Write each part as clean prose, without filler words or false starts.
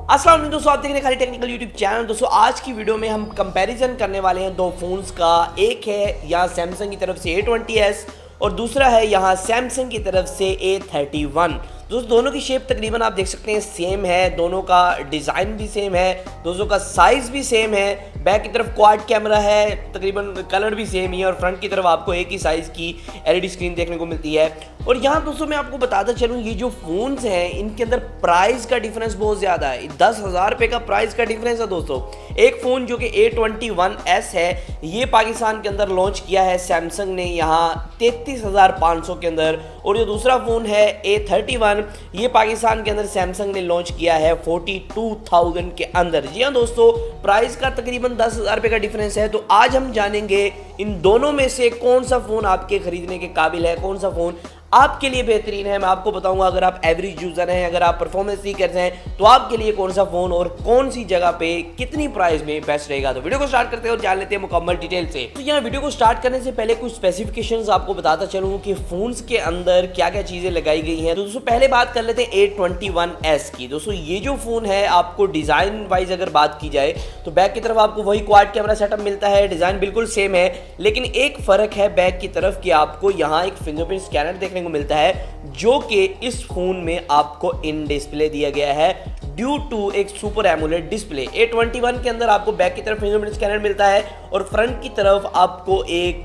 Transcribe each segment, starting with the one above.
अस्सलाम वालेकुम दोस्तों, आप देख रहे हैं खालिद टेक्निकल यूट्यूब चैनल। दोस्तों आज की वीडियो में हम कंपैरिजन करने वाले हैं दो फोन्स का। एक है यहाँ सैमसंग की तरफ से A20S और दूसरा है यहाँ सैमसंग की तरफ से A31। दोस्तों दोनों की शेप तकरीबन आप देख सकते हैं सेम है, दोनों का डिज़ाइन भी सेम है, दोनों का साइज़ भी सेम है। बैक की तरफ क्वाड कैमरा है, तकरीबन कलर भी सेम ही है और फ्रंट की तरफ आपको एक ही साइज़ की LED स्क्रीन देखने को मिलती है। और यहाँ दोस्तों मैं आपको बताता चलूँ, ये जो फ़ोन्स हैं इनके अंदर प्राइस का डिफरेंस बहुत ज़्यादा है। 10,000 रुपये का प्राइस का डिफरेंस है दोस्तों। एक फ़ोन जो कि A21S है, ये पाकिस्तान के अंदर लॉन्च किया है सैमसंग ने यहाँ 33,500 के अंदर, और जो दूसरा फ़ोन है A31, ये पाकिस्तान के अंदर सैमसंग ने लॉन्च किया है 42,000 के अंदर। जी हाँ दोस्तों, प्राइस का तकरीबन 10,000 रुपये का डिफरेंस है। तो आज हम जानेंगे इन दोनों में से कौन सा फ़ोन आपके खरीदने के काबिल है, कौन सा फ़ोन आपके लिए बेहतरीन है। मैं आपको बताऊंगा, अगर आप एवरेज यूज़र हैं, अगर आप परफॉर्मेंस सीकर्स हैं, तो आपके लिए कौन सा फ़ोन और कौन सी जगह पे कितनी प्राइस में बेस्ट रहेगा। तो वीडियो को स्टार्ट करते हैं और जान लेते हैं मुकम्मल डिटेल से। तो यहाँ वीडियो को स्टार्ट करने से पहले कुछ स्पेसिफिकेशंस आपको बताता चलूँ कि फ़ोन्स के अंदर क्या क्या चीज़ें लगाई गई हैं। तो दोस्तों पहले बात कर लेते हैं A21S की। दोस्तों ये जो फ़ोन है, आपको डिज़ाइन वाइज अगर बात की जाए तो बैक की तरफ आपको वही क्वाड कैमरा सेटअप मिलता है, डिज़ाइन बिल्कुल सेम है, लेकिन एक फ़र्क है बैक की तरफ कि आपको यहाँ एक फिंगरप्रिंट स्कैनर देखने को मिलता है, जो कि इस फोन में आपको इन डिस्प्ले दिया गया है ड्यू टू एक सुपर एमोलेड डिस्प्ले। A21 के अंदर आपको बैक की तरफ फिंगरप्रिंट स्कैनर मिलता है और फ्रंट की तरफ आपको एक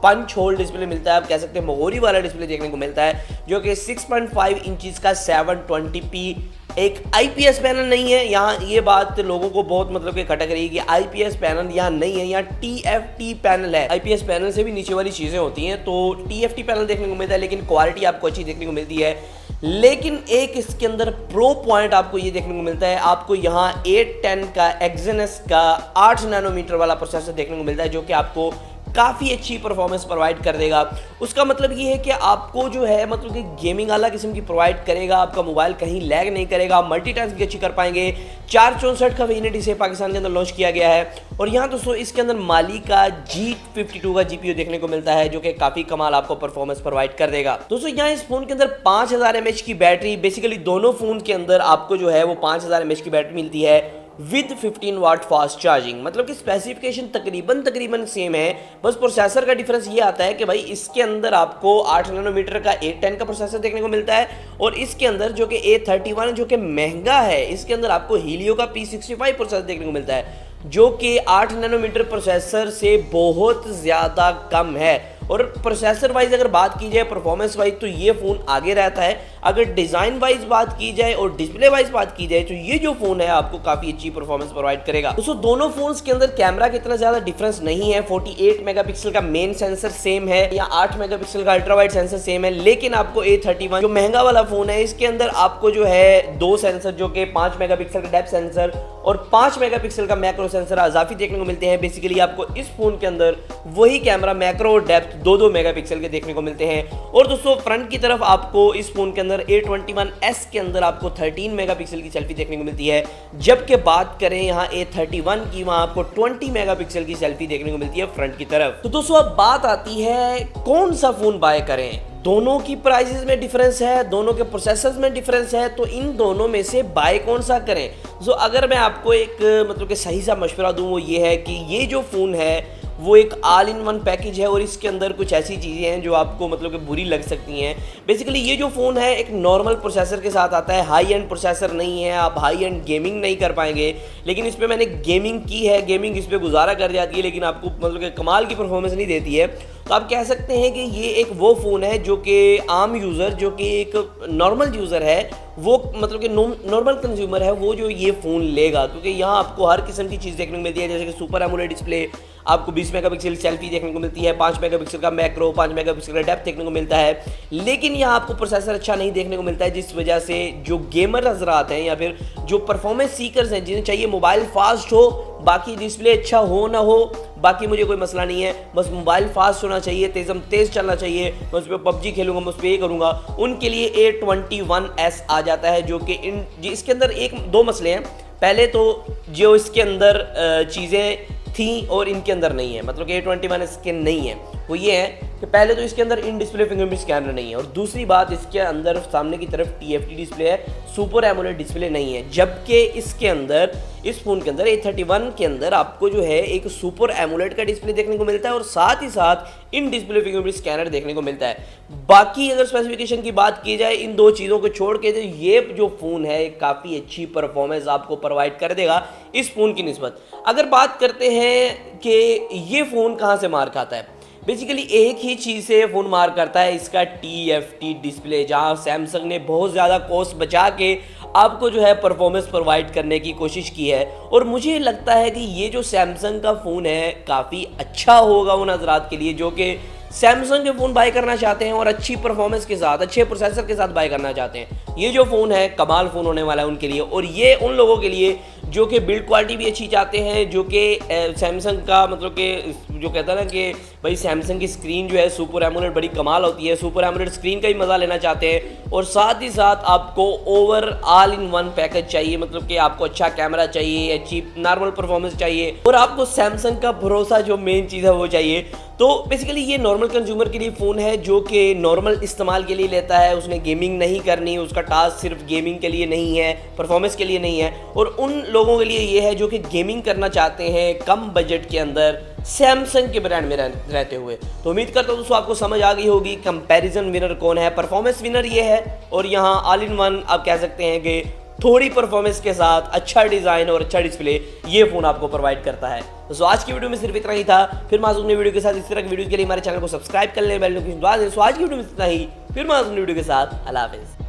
पंच होल डिस्प्ले मिलता है, आप कह सकते हैं मोहरी वाला डिस्प्ले देखने को मिलता है, जो कि 6.5 इंचेस का 720p एक IPS पैनल नहीं है। यहाँ ये बात लोगों को बहुत मतलब कि खटक रही है कि IPS पैनल यहाँ नहीं है, यहाँ TFT पैनल है। IPS पैनल से भी नीचे वाली चीज़ें होती हैं, तो TFT पैनल देखने को मिलता है, लेकिन क्वालिटी आपको अच्छी देखने को मिलती है। लेकिन एक इसके अंदर प्रो पॉइंट आपको ये देखने को मिलता है, आपको यहाँ A10 का एक्सयनस का 8 नैनोमीटर वाला प्रोसेसर देखने को मिलता है, जो कि आपको काफ़ी अच्छी परफॉर्मेंस प्रोवाइड कर देगा। उसका मतलब ये है कि आपको जो है मतलब कि गेमिंग वाला किस्म की प्रोवाइड करेगा, आपका मोबाइल कहीं लैग नहीं करेगा, मल्टीटास्किंग अच्छी कर पाएंगे। 464 का वेरिएंट इसे पाकिस्तान के अंदर लॉन्च किया गया है। और यहाँ दोस्तों इसके अंदर माली का G52 का GPU देखने को मिलता है, जो कि काफ़ी कमाल आपको परफॉर्मेंस प्रोवाइड कर देगा। दोस्तों यहाँ इस फोन के अंदर 5000 mAh की बैटरी, बेसिकली दोनों फोन के अंदर आपको जो है वो 5000 mAh की बैटरी मिलती है विद 15 वाट फास्ट चार्जिंग। मतलब कि स्पेसिफिकेशन तकरीबन सेम है, बस प्रोसेसर का डिफरेंस ये आता है कि भाई इसके अंदर आपको 8 नैनोमीटर का A10 का प्रोसेसर देखने को मिलता है, और इसके अंदर जो कि A31 जो कि महंगा है, इसके अंदर आपको हीलियो का P65 प्रोसेसर देखने को मिलता है, जो कि 8 नैनोमीटर प्रोसेसर से बहुत ज़्यादा कम है। और प्रोसेसर वाइज अगर बात की जाए, परफॉर्मेंस वाइज, तो ये फ़ोन आगे रहता है। अगर डिज़ाइन वाइज बात की जाए और डिस्प्ले वाइज बात की जाए, तो ये जो फ़ोन है आपको काफ़ी अच्छी परफॉर्मेंस प्रोवाइड करेगा। दोस्तों दोनों फोन्स के अंदर कैमरा का इतना ज़्यादा डिफरेंस नहीं है। 48 मेगापिक्सल का मेन सेंसर सेम है, या 8 मेगापिक्सल का अल्ट्रा वाइड सेंसर सेम है, लेकिन आपको A31 जो महंगा वाला फ़ोन है, इसके अंदर आपको जो है दो सेंसर, जो कि 5 मेगापिक्सल का डेप्थ सेंसर और 5 मेगापिक्सल का मैक्रो सेंसर अजाफी देखने को मिलते हैं। बेसिकली आपको इस फोन के अंदर वही कैमरा मैक्रो और डेप्थ 2-2 मेगापिक्सल के देखने को मिलते हैं। और दोस्तों फ्रंट की तरफ आपको इस फोन के अंदर A21S के अंदर आपको 13 मेगापिक्सल की सेल्फी देखने को मिलती है, जबकि बात करें यहाँ A31 की, वहाँ आपको 20 मेगापिक्सल की सेल्फी देखने को मिलती है फ्रंट की तरफ। तो दोस्तों अब बात आती है कौन सा फोन बाय करें। दोनों की प्राइसेस में डिफरेंस है, दोनों के प्रोसेसर्स में डिफरेंस है, तो इन दोनों में से बाय कौन सा करें। सो अगर मैं आपको एक मतलब कि सही सा मशवरा दूं, वो ये है कि ये जो फ़ोन है वो एक ऑल इन वन पैकेज है, और इसके अंदर कुछ ऐसी चीज़ें हैं जो आपको मतलब कि बुरी लग सकती हैं। बेसिकली ये जो फ़ोन है एक नॉर्मल प्रोसेसर के साथ आता है, हाई एंड प्रोसेसर नहीं है, आप हाई एंड गेमिंग नहीं कर पाएंगे। लेकिन इस पर मैंने गेमिंग की है, गेमिंग इस पर गुजारा कर जाती है, लेकिन आपको मतलब कि कमाल की परफॉर्मेंस नहीं देती है। तो आप कह सकते हैं कि ये एक वो फ़ोन है जो कि आम यूज़र, जो कि एक नॉर्मल यूज़र है, वो मतलब कि नॉर्मल कंज्यूमर है, वो जो ये फ़ोन लेगा, क्योंकि यहाँ आपको हर किस्म की चीज़ देखने को मिलती है, जैसे कि सुपर एमोलेड डिस्प्ले, आपको 20 मेगापिक्सल सेल्फी देखने को मिलती है, 5 मेगापिक्सल का मैक्रो, 5 मेगापिक्सल का डेप्थ देखने को मिलता है। लेकिन यहाँ आपको प्रोसेसर अच्छा नहीं देखने को मिलता है, जिस वजह से जो गेमर हजरात हैं या फिर जो परफॉर्मेंस सीकर्स हैं, जिन्हें चाहिए मोबाइल फास्ट हो, बाकी डिस्प्ले अच्छा हो ना हो, बाकी मुझे कोई मसला नहीं है, बस मोबाइल फास्ट होना चाहिए, तेज़ चलना चाहिए, मैं उस पर पबजी खेलूंगा, मैं उस पर ये करूँगा, उनके लिए A21S आ जाता है, जो कि इसके अंदर एक दो मसले हैं। पहले तो जो इसके अंदर चीज़ें थी और इनके अंदर नहीं है, मतलब कि A21S के नहीं है। वो ये है कि पहले तो इसके अंदर इन डिस्प्ले फिंगरप्रिंट स्कैनर नहीं है, और दूसरी बात इसके अंदर सामने की तरफ TFT डिस्प्ले है, सुपर एमोलेड डिस्प्ले नहीं है। जबकि इसके अंदर, इस फ़ोन के अंदर A31 के अंदर आपको जो है एक सुपर एमोलेड का डिस्प्ले देखने को मिलता है और साथ ही साथ इन डिस्प्ले फिंगरप्रिंट स्कैनर देखने को मिलता है। बाकी अगर स्पेसिफिकेशन की बात की जाए इन दो चीज़ों को छोड़ के, तो ये जो फ़ोन है काफ़ी अच्छी परफॉर्मेंस आपको प्रोवाइड कर देगा इस फ़ोन की निस्बत। अगर बात करते हैं कि ये फ़ोन कहाँ से मार खाता है, बेसिकली एक ही चीज़ से फ़ोन मार करता है, इसका TFT डिस्प्ले, जहाँ सैमसंग ने बहुत ज़्यादा कॉस्ट बचा के आपको जो है परफॉर्मेंस प्रोवाइड करने की कोशिश की है। और मुझे लगता है कि ये जो सैमसंग का फ़ोन है काफ़ी अच्छा होगा उन हजरात के लिए जो कि सैमसंग के फ़ोन बाय करना चाहते हैं और अच्छी परफॉर्मेंस के साथ, अच्छे प्रोसेसर के साथ बाय करना चाहते हैं। ये जो फ़ोन है कमाल फ़ोन होने वाला है उनके लिए, और ये उन लोगों के लिए जो कि बिल्ड क्वालिटी भी अच्छी चाहते हैं, जो कि सैमसंग का मतलब कि जो कहता है ना कि भाई सैमसंग की स्क्रीन जो है सुपर एमोलेड बड़ी कमाल होती है, सुपर एमोलेड स्क्रीन का ही मज़ा लेना चाहते हैं, और साथ ही साथ आपको over all in one package चाहिए, मतलब कि आपको अच्छा कैमरा चाहिए, अच्छी नॉर्मल परफॉर्मेंस चाहिए, और आपको सैमसंग का भरोसा जो मेन चीज़ है वो चाहिए। तो बेसिकली ये नॉर्मल कंज्यूमर के लिए फ़ोन है जो कि नॉर्मल इस्तेमाल के लिए लेता है, उसने गेमिंग नहीं करनी, उसका टास्क सिर्फ गेमिंग के लिए नहीं है, परफॉर्मेंस के लिए नहीं है, और उन लोगों के लिए ये है जो कि गेमिंग करना चाहते हैं कम बजट के अंदर सैमसंग के ब्रांड में रहते हुए। तो उम्मीद करता हूँ दोस्तों आपको समझ आ गई होगी कंपैरिजन विनर कौन है। परफॉर्मेंस विनर ये है, और यहाँ ऑल इन वन आप कह सकते हैं कि थोड़ी परफॉर्मेंस के साथ अच्छा डिज़ाइन और अच्छा डिस्प्ले ये फ़ोन आपको प्रोवाइड करता है। तो आज की वीडियो में सिर्फ इतना ही था। फिर मासूम ने वीडियो के साथ इस तरह की वीडियो के लिए हमारे चैनल को सब्सक्राइब कर लें, बेल नोटिफिकेशन दबा दें। आज की वीडियो में इतना ही, फिर मासूम वीडियो के साथ अल्लाह हाफिज़।